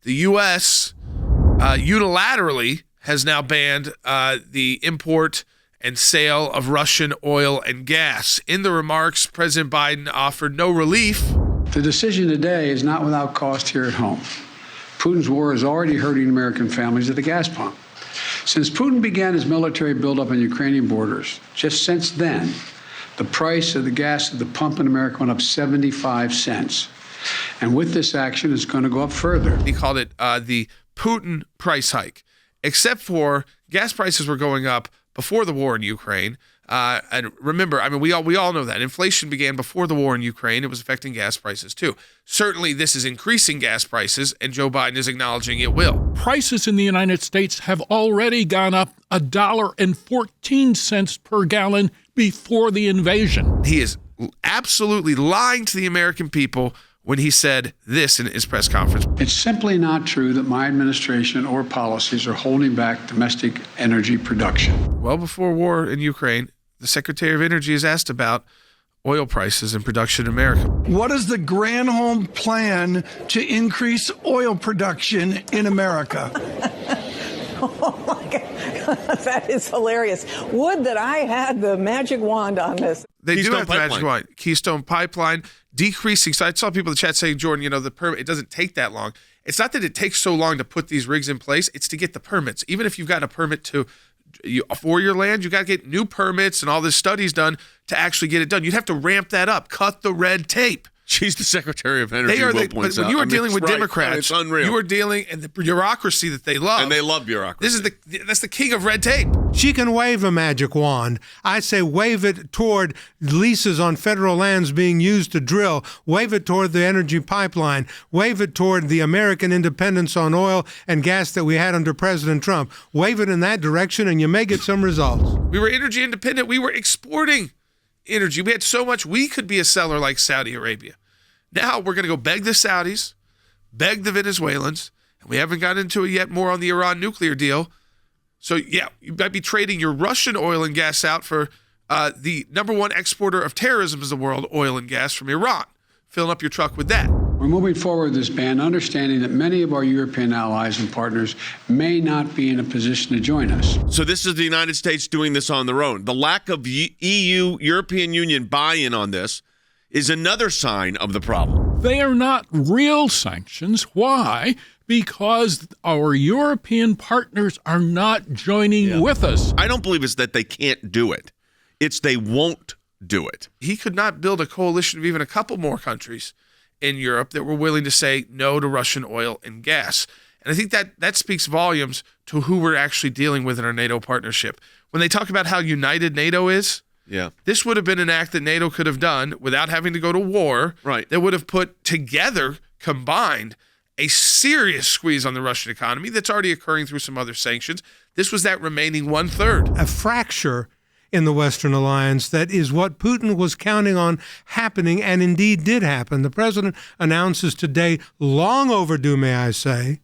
the U.S. Unilaterally has now banned the import and sale of Russian oil and gas. In the remarks, President Biden offered no relief. The decision today is not without cost here at home. Putin's war is already hurting American families at the gas pump. Since Putin began his military buildup on Ukrainian borders, just since then, the price of the gas at the pump in America went up 75 cents. And with this action, it's going to go up further. He called it the Putin price hike, except for gas prices were going up before the war in Ukraine. And remember, I mean, we all know that inflation began before the war in Ukraine. It was affecting gas prices too. Certainly, this is increasing gas prices, and Joe Biden is acknowledging it will. Prices in the United States have already gone up $1.14 per gallon before the invasion. He is absolutely lying to the American people when he said this in his press conference. It's simply not true that my administration or policies are holding back domestic energy production. Well before war in Ukraine, the Secretary of Energy is asked about oil prices and production in America. What is the Granholm plan to increase oil production in America? Oh my God, that is hilarious. Would that I had the magic wand on this. They do have the magic wand. Keystone Pipeline, decreasing. So I saw people in the chat saying, Jordan, the permit, it doesn't take that long. It's not that it takes so long to put these rigs in place. It's to get the permits. Even if you've got a permit for your land, you got to get new permits and all this studies done to actually get it done. You'd have to ramp that up, cut the red tape. She's the Secretary of Energy. But when you are dealing with Democrats, it's unreal. You are dealing in the bureaucracy that they love. And they love bureaucracy. That's the king of red tape. She can wave a magic wand. I say wave it toward leases on federal lands being used to drill. Wave it toward the energy pipeline. Wave it toward the American independence on oil and gas that we had under President Trump. Wave it in that direction and you may get some results. We were energy independent. We were exporting energy. We had so much we could be a seller like Saudi Arabia. Now we're going to go beg the Saudis, beg the Venezuelans, and we haven't gotten into it yet more on the Iran nuclear deal. So, yeah, you might be trading your Russian oil and gas out for the number one exporter of terrorism in the world, oil and gas from Iran, filling up your truck with that. We're moving forward with this ban, understanding that many of our European allies and partners may not be in a position to join us. So this is the United States doing this on their own. The lack of EU, European Union buy-in on this is another sign of the problem. They are not real sanctions. Why? Because our European partners are not joining with us. I don't believe it's that they can't do it. It's they won't do it. He could not build a coalition of even a couple more countries in Europe that were willing to say no to Russian oil and gas. And I think that speaks volumes to who we're actually dealing with in our NATO partnership. When they talk about how united NATO is, this would have been an act that NATO could have done without having to go to war. Right. That would have put together, combined, a serious squeeze on the Russian economy that's already occurring through some other sanctions. This was that remaining 1/3. A fracture in the Western alliance that is what Putin was counting on happening and indeed did happen. The president announces today, long overdue, may I say,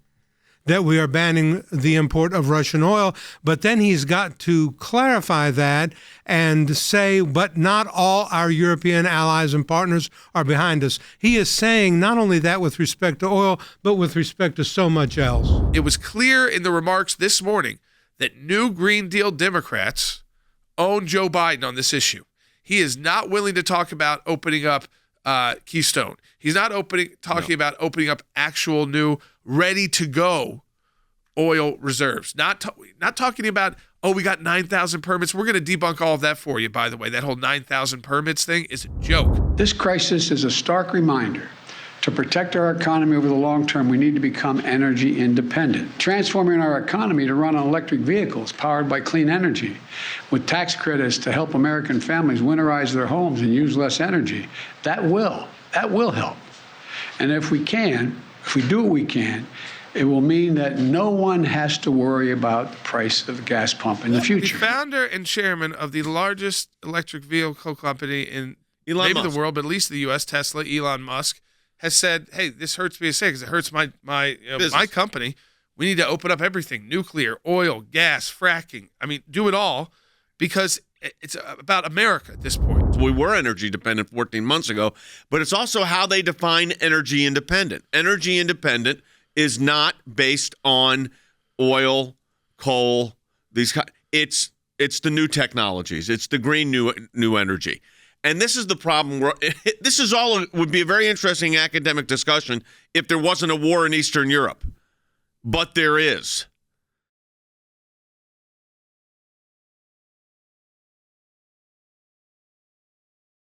that we are banning the import of Russian oil, but then he's got to clarify that and say, but not all our European allies and partners are behind us. He is saying not only that with respect to oil, but with respect to so much else. It was clear in the remarks this morning that new Green Deal Democrats own Joe Biden on this issue. He is not willing to talk about opening up Keystone. He's not talking about opening up actual new ready-to-go oil reserves. Not talking about, we got 9,000 permits. We're going to debunk all of that for you, by the way. That whole 9,000 permits thing is a joke. This crisis is a stark reminder. To protect our economy over the long term, we need to become energy independent. Transforming our economy to run on electric vehicles powered by clean energy, with tax credits to help American families winterize their homes and use less energy, that will help. And if we do what we can, it will mean that no one has to worry about the price of the gas pump in the future. The founder and chairman of the largest electric vehicle company in maybe the world, but at least the U.S., Tesla, Elon Musk, has said, hey, this hurts me to say because it hurts my company. We need to open up everything, nuclear, oil, gas, fracking. I mean, do it all because it's about America at this point. We were energy dependent 14 months ago, but it's also how they define energy independent. Energy independent is not based on oil, coal, it's the new technologies. It's the green new energy. And this is the problem. This is all would be a very interesting academic discussion if there wasn't a war in Eastern Europe. But there is.